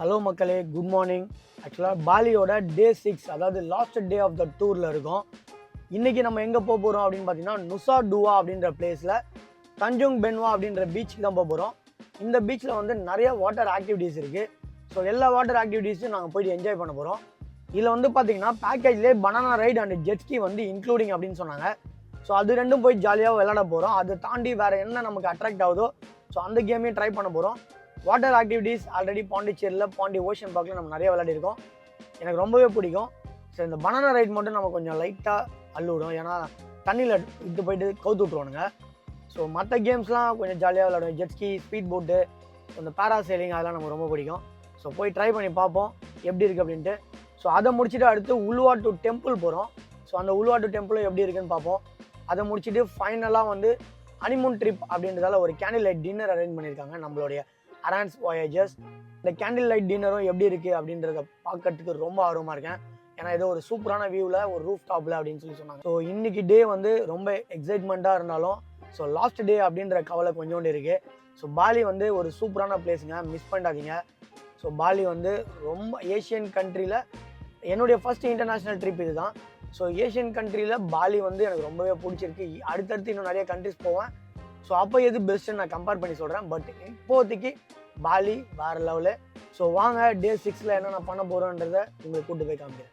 Hello மக்களே, good morning. ஆக்சுவலாக பாலியோட டே 6, அதாவது லாஸ்ட் டே ஆஃப் த டூரில் இருக்கோம். இன்றைக்கி நம்ம எங்கே போக போகிறோம் அப்படின்னு பார்த்தீங்கன்னா, நுசா டுவா அப்படின்ற பிளேஸில் தஞ்சுங் பென்வா அப்படின்ற பீச்சுக்கு தான் போக போகிறோம். இந்த பீச்சில் வந்து நிறைய வாட்டர் ஆக்டிவிட்டீஸ் இருக்குது. ஸோ எல்லா வாட்டர் ஆக்டிவிட்டீஸும் நாங்கள் போயிட்டு என்ஜாய் பண்ண போகிறோம். இதில் வந்து பார்த்தீங்கன்னா பேக்கேஜ்லேயே பனானா ரைட் அண்ட் ஜெட்ஸ்கி வந்து இன்க்ளூடிங் அப்படின்னு சொன்னாங்க. ஸோ அது ரெண்டும் போய் ஜாலியாக விளையாட போகிறோம். அதை தாண்டி வேறு என்ன நமக்கு அட்ராக்ட் ஆகுதோ ஸோ அந்த கேமையும் ட்ரை பண்ண போகிறோம். வாட்டர் ஆக்டிவிட்டீஸ் ஆல்ரெடி பாண்டிச்சேரியில் பாண்டி ஓஷன் பார்க்கில் நம்ம நிறைய விளையாடிருக்கோம். எனக்கு ரொம்பவே பிடிக்கும். ஸோ இந்த பனானா ரைட் மட்டும் நம்ம கொஞ்சம் லைட்டாக அள்ளுவிடும், ஏன்னா தண்ணியில் இட்டு போயிட்டு கவுத்து விட்ருவானுங்க. ஸோ மற்ற கேம்ஸ்லாம் கொஞ்சம் ஜாலியாக விளையாடுவோம். ஜெட்ஸ்கி, ஸ்பீட் போட்டு, இந்த பேராசைலிங் அதெல்லாம் நமக்கு ரொம்ப பிடிக்கும். ஸோ போய் ட்ரை பண்ணி பார்ப்போம் எப்படி இருக்குது அப்படின்ட்டு. ஸோ அதை முடிச்சுட்டு அடுத்து உலுவாட்டு டெம்பிள் போகிறோம். ஸோ அந்த உலுவாட்டு டெம்பிளும் எப்படி இருக்குன்னு பார்ப்போம். அதை முடிச்சுட்டு ஃபைனலாக வந்து ஹனிமூன் ட்ரிப் அப்படின்றதால ஒரு கேண்டில் லைட் டின்னர் அரேஞ்ச் பண்ணியிருக்காங்க நம்மளுடைய அரான்ஸ் வாயேஜர்ஸ். இந்த கேண்டில் லைட் டின்னரும் எப்படி இருக்குது அப்படின்றத பார்க்கறதுக்கு ரொம்ப ஆர்வமாக இருக்கேன். ஏன்னா ஏதோ ஒரு சூப்பரான வியூவில் ஒரு ரூஃப் டாப்பில் அப்படின்னு சொல்லி சொன்னாங்க. ஸோ இன்றைக்கி டே வந்து ரொம்ப எக்ஸைட்மெண்ட்டாக இருந்தாலும் ஸோ லாஸ்ட் டே அப்படின்ற கவலை கொஞ்சோண்டு இருக்குது. ஸோ பாலி வந்து ஒரு சூப்பரான பிளேஸுங்க, மிஸ் பண்ணாதீங்க. ஸோ பாலி வந்து ரொம்ப ஏஷியன் கண்ட்ரியில் என்னுடைய ஃபர்ஸ்ட் இன்டர்நேஷ்னல் ட்ரிப் இது தான். ஸோ ஏஷியன் கண்ட்ரியில் பாலி வந்து எனக்கு ரொம்பவே பிடிச்சிருக்கு. அடுத்தடுத்து இன்னும் நிறைய கண்ட்ரிஸ் போவேன். ஸோ அப்போ எது பெஸ்ட்டுன்னு நான் கம்பேர் பண்ணி சொல்கிறேன். பட் இப்போதைக்கு பாலி வேறு லெவலு. ஸோ வாங்க டே 6ல் என்ன நான் பண்ண போகிறோன்றத உங்களுக்கு கூட்டு போய் காமிக்கிறேன்.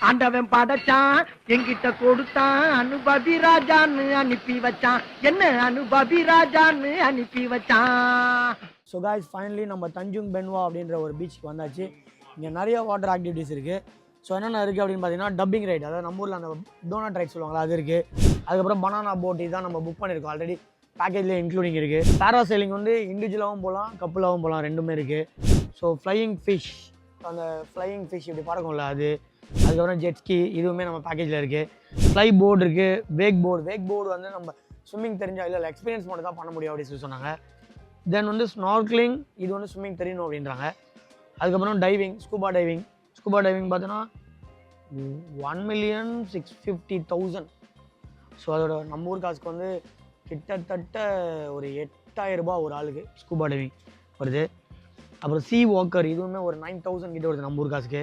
ஆண்டவன் படைச்சான், என்கிட்ட கொடுத்தான், அனுபவி ராஜான்னு அனுப்பி வச்சான், என்ன அனுபவி ராஜான்னு அனுப்பி வச்சான். ஸோ காய்ஸ், ஃபைனலி நம்ம தஞ்சுங் பென்வா அப்படின்ற ஒரு பீச்சுக்கு வந்தாச்சு. இங்கே நிறைய வாட்டர் ஆக்டிவிட்டீஸ் இருக்குது. ஸோ என்னென்ன இருக்குது அப்படின்னு பார்த்தீங்கன்னா, டப்பிங் ரைட், அதாவது நம்ம ஊரில் அந்த டோனட் ரைட் சொல்லுவாங்களா, அது இருக்குது. அதுக்கப்புறம் பனானா போட் தான் நம்ம புக் பண்ணியிருக்கோம் ஆல்ரெடி, பேக்கேஜில் இன்க்ளூடிங் இருக்குது. பேராசைலிங் வந்து இண்டிவிஜுவலாகவும் போகலாம், கப்புளாகவும் போகலாம், ரெண்டுமே இருக்குது. ஸோ ஃப்ளையிங் ஃபிஷ், அந்த ஃப்ளையிங் ஃபிஷ் இப்படி பறக்கும்ல அது. அதுக்கப்புறம் ஜெட்ஸ்கி, இதுவுமே நம்ம பேக்கேஜில் இருக்குது. ஃப்ளை போர்டு இருக்குது. வேக் போர்டு வந்து நம்ம ஸ்விம்மிங் தெரிஞ்சால் இல்லை எக்ஸ்பீரியன்ஸ் மட்டும் தான் பண்ண முடியும் அப்படின்னு சொல்லி சொன்னாங்க. தென் வந்து ஸ்னார்க்லிங், இது வந்து ஸ்விம்மிங் தெரியணும் அப்படின்றாங்க. அதுக்கப்புறம் டைவிங், ஸ்கூபா டைவிங் பார்த்தோன்னா 1,650,000. ஸோ அதோட நம்ம ஊர் காசுக்கு வந்து கிட்டத்தட்ட ஒரு 8,000 ரூபாய் ஒரு ஆளுக்கு ஸ்கூபா டைவிங் வருது. அப்புறம் சி வாக்கர், இதுவுமே ஒரு 9,000 கிட்ட வருது நம்ம ஊர் காசுக்கு.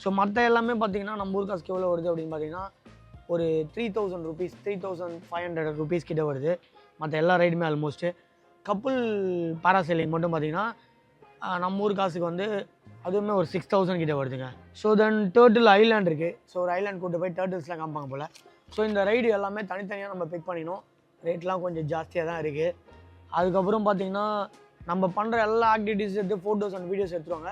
ஸோ மற்ற எல்லாமே பார்த்தீங்கன்னா நம்ம ஊர் காசுக்கு எவ்வளோ வருது அப்படின்னு பார்த்தீங்கன்னா ஒரு 3,000 rupees, 3,500 rupees கிட்ட வருது மற்ற எல்லா ரைடுமே ஆல்மோஸ்ட்டு. கப்புள் பேராசைலிங் மட்டும் பார்த்தீங்கன்னா நம்ம ஊர் காசுக்கு வந்து அதுவுமே ஒரு 6,000 கிட்ட வருதுங்க. ஸோ தென் டர்ட்டில் ஐலாண்ட் இருக்குது. ஸோ ஒரு ஐலாண்ட் கூட்டு போய் டர்ட்டில்ஸ்லாம் காமிப்பாங்க போல். ஸோ இந்த ரைடு எல்லாமே தனித்தனியாக நம்ம பிக் பண்ணினோம். ரேட்லாம் கொஞ்சம் ஜாஸ்தியாக தான் இருக்குது. அதுக்கப்புறம் பார்த்திங்கன்னா நம்ம பண்ணுற எல்லா ஆக்டிவிட்டீஸ் எடுத்து ஃபோட்டோஸ் அண்ட் வீடியோஸ் எடுத்துருவாங்க.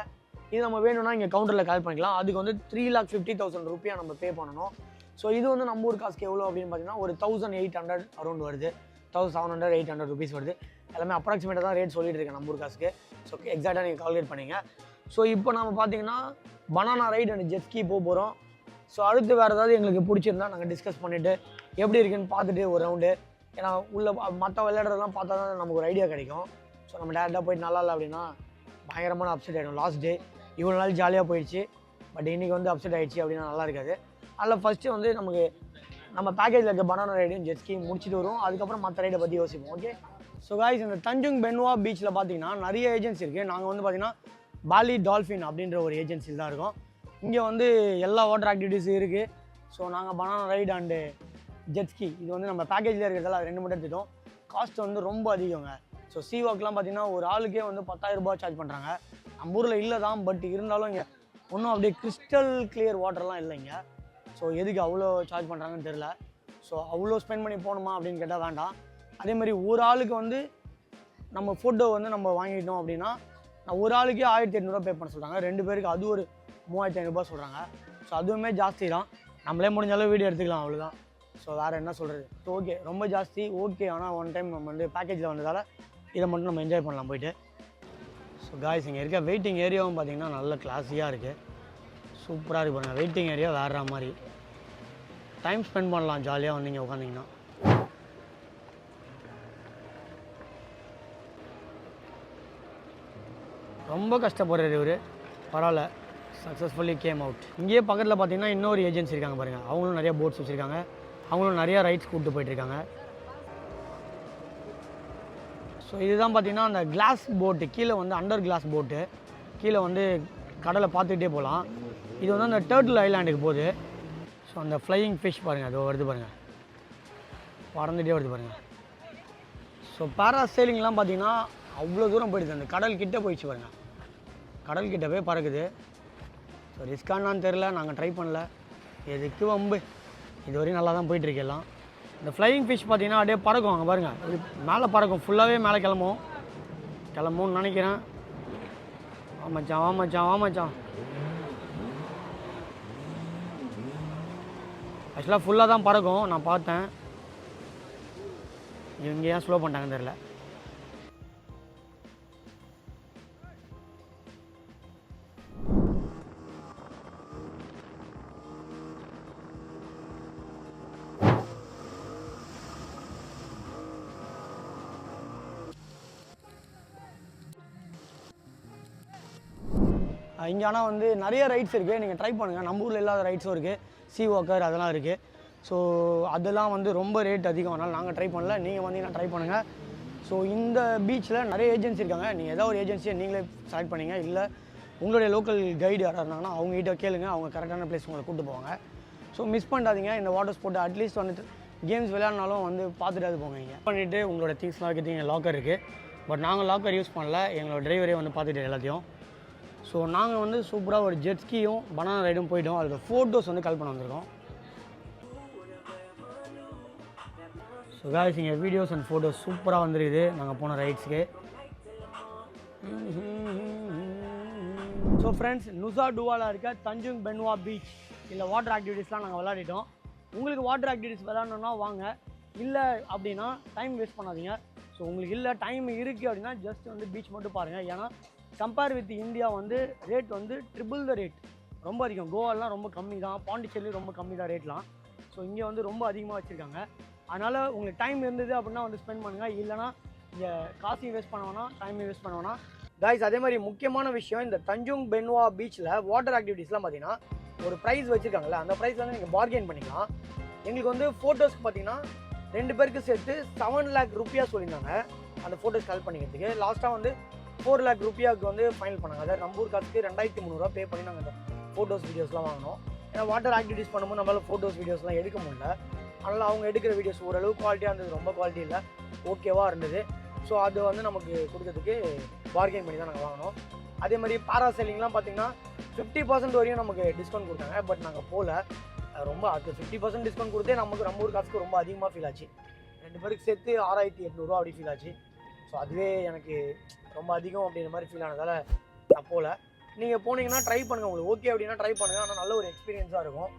இது நம்ம வேணும்னா இங்கே கவுண்டரில் கால் பண்ணிக்கலாம். அதுக்கு வந்து 3,50,000 ரூபாய் நம்ம பே பண்ணணும். ஸோ இது வந்து நம்ம ஊர் காசுக்கு எவ்வளோ அப்படின்னு பார்த்தீங்கன்னா ஒரு 1,800 அரௌண்ட் வருது. 1,700, 800 rupees வருது. எல்லாமே அப்ராக்சிமேட்டாக தான் ரேட் சொல்லிட்டு இருக்கேன் நம்ம ஊர் காசுக்கு. ஸோ எக்ஸாக்டாக நீங்கள் கால்குலேட் பண்ணிங்க. ஸோ இப்போ நம்ம பார்த்தீங்கன்னா பனானா ரைட் அண்ட் ஜெட்ஸ்கி போக போகிறோம். ஸோ அடுத்து வேறு ஏதாவது எங்களுக்கு பிடிச்சிருந்தா நாங்கள் டிஸ்கஸ் பண்ணிவிட்டு எப்படி இருக்குன்னு பார்த்துட்டு ஒரு ரவுண்டு, ஏன்னா உள்ள மற்ற விளையாடுறதெல்லாம் பார்த்தா தான் நமக்கு ஒரு ஐடியா கிடைக்கும். ஸோ நம்ம டேரெக்டாக போயிட்டு நல்லா இல்லை அப்படின்னா பயங்கரமான அப்செட் ஆகிடும். லாஸ்ட் டே இவ்வளோ நாள் ஜாலியாக போயிடுச்சு, பட் இன்றைக்கி வந்து அப்செட் ஆகிடுச்சு அப்படின்னா நல்லா இருக்காது. அதில் ஃபஸ்ட்டு வந்து நமக்கு நம்ம பேக்கேஜில் இருக்க பனானா ரைடையும் ஜெட்ஸ்கி முடிச்சுட்டு வரும். அதுக்கப்புறம் மற்ற ரைடை பற்றி யோசிப்போம். ஓகே. ஸோ காய்ஸ், இந்த தஞ்சுங் பென்வா பீச்சில் பார்த்தீங்கன்னா நிறைய ஏஜென்சி இருக்குது. நாங்கள் வந்து பார்த்திங்கன்னா பாலி டால்ஃபின் அப்படின்ற ஒரு ஏஜென்சியில் தான் இருக்கோம். இங்கே வந்து எல்லா வாட்டர் ஆக்டிவிட்டீஸும் இருக்குது. ஸோ நாங்கள் பனானா ரைடு அண்டு ஜெட்ஸ்கி இது வந்து நம்ம பேக்கேஜில் இருக்கிறதால அது 2 மட்டும் எடுத்துட்டோம். காஸ்ட் வந்து ரொம்ப அதிகங்க. ஸோ சி வாக்லாம் பார்த்தீங்கன்னா ஒரு ஆளுக்கே வந்து 10,000 ரூபாய் சார்ஜ் பண்ணுறாங்க. நம்ம ஊரில் இல்லை தான், பட் இருந்தாலும் இங்கே ஒன்றும் அப்படியே கிறிஸ்டல் கிளியர் வாட்டர்லாம் இல்லைங்க. ஸோ எதுக்கு அவ்வளோ சார்ஜ் பண்ணுறாங்கன்னு தெரில. ஸோ அவ்வளோ ஸ்பெண்ட் பண்ணி போகணுமா அப்படின்னு கேட்டால் வேண்டாம். அதேமாதிரி ஒரு ஆளுக்கு வந்து நம்ம ஃபோட்டோ வந்து நம்ம வாங்கிட்டோம் அப்படின்னா ஒரு ஆளுக்கே 1,800 பே பண்ண சொல்கிறாங்க. 2 பேருக்கு அது ஒரு 3,500 சொல்கிறாங்க. ஸோ அதுவுமே ஜாஸ்தி தான். நம்மளே முடிஞ்சாலும் வீடியோ எடுத்துக்கலாம், அவ்வளோதான். ஸோ வேறு என்ன சொல்கிறது. ஸோ ஓகே, ரொம்ப ஜாஸ்தி ஓகே. ஆனால் ஒன் டைம் நம்ம வந்து பேக்கேஜில் வந்ததால் இதை மட்டும் நம்ம என்ஜாய் பண்ணலாம் போயிட்டு. ஸோ காய்ஸ், இங்கே இருக்க வெயிட்டிங் ஏரியாவும் பார்த்திங்கன்னா நல்ல கிளாஸியாக இருக்குது, சூப்பராக இருக்குது பாருங்கள். வெயிட்டிங் ஏரியா வேறு மாதிரி டைம் ஸ்பெண்ட் பண்ணலாம் ஜாலியாக வந்தீங்க உட்காந்திங்கன்னா. ரொம்ப கஷ்டப்படுறாரு இவர், பரவாயில்ல, சக்ஸஸ்ஃபுல்லி கேம் அவுட். இங்கேயே பக்கத்தில் பார்த்தீங்கன்னா இன்னொரு ஏஜென்சி இருக்காங்க பாருங்கள். அவங்களும் நிறைய போட்ஸ் வச்சுருக்காங்க, அவங்களும் நிறையா ரைட்ஸ் கூப்பிட்டு போயிட்டுருக்காங்க. ஸோ இதுதான் பார்த்தீங்கன்னா அந்த கிளாஸ் போட்டு, கீழே வந்து அண்டர் கிளாஸ் போட்டு. கீழே வந்து கடலை பார்த்துக்கிட்டே போகலாம். இது வந்து அந்த டர்ட்டில் ஐலாண்டுக்கு போகுது. ஸோ அந்த ஃப்ளையிங் ஃபிஷ் பாருங்கள், அது வருது பாருங்கள், பறந்துகிட்டே வருது பாருங்கள். ஸோ பேராசைலிங்லாம் பார்த்தீங்கன்னா அவ்வளோ தூரம் போயிடுது, அந்த கடல் கிட்டே போயிடுச்சு பாருங்கள், கடல் கிட்ட போய் பறக்குது. ஸோ ரிஸ்கானான்னு தெரில, நாங்கள் ட்ரை பண்ணல, எதுக்கு வம்பு, இது வரையும் நல்லா தான் போயிட்டுருக்கு எல்லாம். இந்த ஃப்ளையிங் ஃபிஷ் பார்த்தீங்கன்னா அப்படியே பறக்கும், அங்கே பாருங்கள் மேலே பறக்கும், ஃபுல்லாகவே மேலே கிளம்பும்னு நினைக்கிறேன். வாமச்சான் வாமச்சான் வாமச்சான். ஆக்சுவலாக ஃபுல்லாக தான் பறக்கும், நான் பார்த்தேன். இவங்க ஏன் ஸ்லோ பண்ணிட்டாங்கன்னு தெரில. இங்கே ஆனால் வந்து நிறைய ரைட்ஸ் இருக்குது, நீங்கள் ட்ரை பண்ணுங்கள். நம்ம ஊரில் இல்லாத ரைட்ஸும் இருக்குது, சீ வாக்கர் அதெல்லாம் இருக்குது. ஸோ அதெல்லாம் வந்து ரொம்ப ரேட் அதிகம், அதனால் நாங்கள் ட்ரை பண்ணல, நீங்கள் வந்தீங்கன்னா ட்ரை பண்ணுங்கள். ஸோ இந்த பீச்சில் நிறைய ஏஜென்சி இருக்காங்க, நீங்கள் ஏதாவது ஒரு ஏஜென்சியை நீங்களே செலக்ட் பண்ணிங்க, இல்லை உங்களுடைய லோக்கல் கைடு யாராக இருந்தாங்கன்னா அவங்ககிட்ட கேளுங்க, அவங்க கரெக்டான பிளேஸ் உங்களை கூப்பிட்டு போவாங்க. ஸோ மிஸ் பண்ணாதீங்க இந்த வாட்டர் ஸ்போர்ட்டை. அட்லீஸ்ட் வந்துட்டு கேம்ஸ் விளையாடினாலும் வந்து பார்த்துட்டு போங்க. இங்கே பண்ணிவிட்டு உங்களோட திங்ஸ்லாம் வைக்கிறதுக்கு லாக்கர் இருக்குது. பட் நாங்கள் லாக்கர் யூஸ் பண்ணல, எங்களோட டிரைவரே வந்து பார்த்துட்டு எல்லாத்தையும். ஸோ நாங்கள் வந்து சூப்பராக ஒரு ஜெட்ஸ்கியும் பனானா ரைடும் போயிட்டோம், அதுக்கு ஃபோட்டோஸ் வந்து கல் பண்ண வந்திருக்கோம். ஸோ காய்ஸ் இங்கே வீடியோஸ் அண்ட் ஃபோட்டோஸ் சூப்பராக வந்துருக்குது நாங்கள் போன ரைட்ஸுக்கு. ஸோ ஃப்ரெண்ட்ஸ், நுசா டுவாவில் இருக்க தஞ்சுங் பென்வா பீச் இல்லை வாட்டர் ஆக்டிவிட்டீஸ்லாம் நாங்கள் விளையாடிட்டோம். உங்களுக்கு வாட்டர் ஆக்டிவிட்டீஸ் விளையாடணுன்னா வாங்க, இல்லை அப்படின்னா டைம் வேஸ்ட் பண்ணாதீங்க. ஸோ உங்களுக்கு இல்லை டைம் இருக்குது அப்படின்னா ஜஸ்ட் வந்து பீச் மட்டும் பாருங்கள். ஏன்னா கம்பேர் வித் இந்தியா வந்து ரேட் வந்து ட்ரிபிள் த ரேட், ரொம்ப அதிகம். கோவாலாம் ரொம்ப கம்மி தான், பாண்டிச்சேரியும் ரொம்ப கம்மி தான் ரேட்லாம். ஸோ இங்கே வந்து ரொம்ப அதிகமாக வச்சுருக்காங்க. அதனால் உங்களுக்கு டைம் இருந்தது அப்படின்னா வந்து ஸ்பெண்ட் பண்ணுங்கள், இல்லைனா இங்கே காசையும் வேஸ்ட் பண்ண வேணாம், டைமையும் வேஸ்ட் பண்ண வேணாம் காய்ஸ். அதே மாதிரி முக்கியமான விஷயம், இந்த தஞ்சுங் பென்வா பீச்சில் வாட்டர் ஆக்டிவிட்டீஸ்லாம் பார்த்தீங்கன்னா ஒரு ப்ரைஸ் வச்சுருக்காங்கல்ல, அந்த ப்ரைஸ் வந்து நீங்கள் பார்கெயின் பண்ணிக்கலாம். எங்களுக்கு வந்து ஃபோட்டோஸ்க்கு பார்த்தீங்கன்னா 2 பேருக்கு சேர்த்து 7 lakh rupees சொல்லியிருந்தாங்க அந்த ஃபோட்டோஸ் கலெக்ட் பண்ணிக்கிறதுக்கு. லாஸ்ட்டாக வந்து 4 lakh rupees வந்து ஃபைனல் பண்ணாங்க. அதாவது நம்ம ஊர் காசுக்கு 2300 பே பண்ணி நாங்கள் இந்த ஃபோட்டோஸ் வீடியோஸ்லாம் வாங்கினோம். ஏன்னா வாட்டர் ஆக்டிவிட்டீஸ் பண்ணும்போது நம்மளால் ஃபோட்டோஸ் வீடியோஸ்லாம் எடுக்க முடியல. அதனால் அவங்க எடுக்கிற வீடியோஸ் ஓரளவு குவாலிட்டியாக இருந்தது, ரொம்ப குவாலிட்டி இல்லை, ஓகேவாக இருந்தது. ஸோ அது வந்து நமக்கு கொடுக்கறதுக்கு பார்கெயின் பண்ணி தான் நாங்கள் வாங்கினோம். அதே மாதிரி பாராசைலிங்லாம் பார்த்தீங்கன்னா 50% வரையும் நமக்கு டிஸ்கவுண்ட் கொடுத்தாங்க. பட் நாங்கள் போகல, ரொம்ப அது 50% டிஸ்கவுண்ட் கொடுத்தே நமக்கு நம்ம ஊர் காசுக்கு ரொம்ப அதிகமாக ஃபீல் ஆச்சு. 2 பேருக்கு சேர்த்து 6800 அப்படி ஃபீல் ஆச்சு. ஸோ அதுவே எனக்கு ரொம்ப அதிகம் அப்படின்ற மாதிரி ஃபீல் ஆனதால் நான் போகல. நீங்கள் போனீங்கன்னா ட்ரை பண்ணுங்கள், உங்களுக்கு ஓகே அப்படின்னா ட்ரை பண்ணுங்கள். ஆனால் நல்ல ஒரு எக்ஸ்பீரியன்ஸாக இருக்கும்.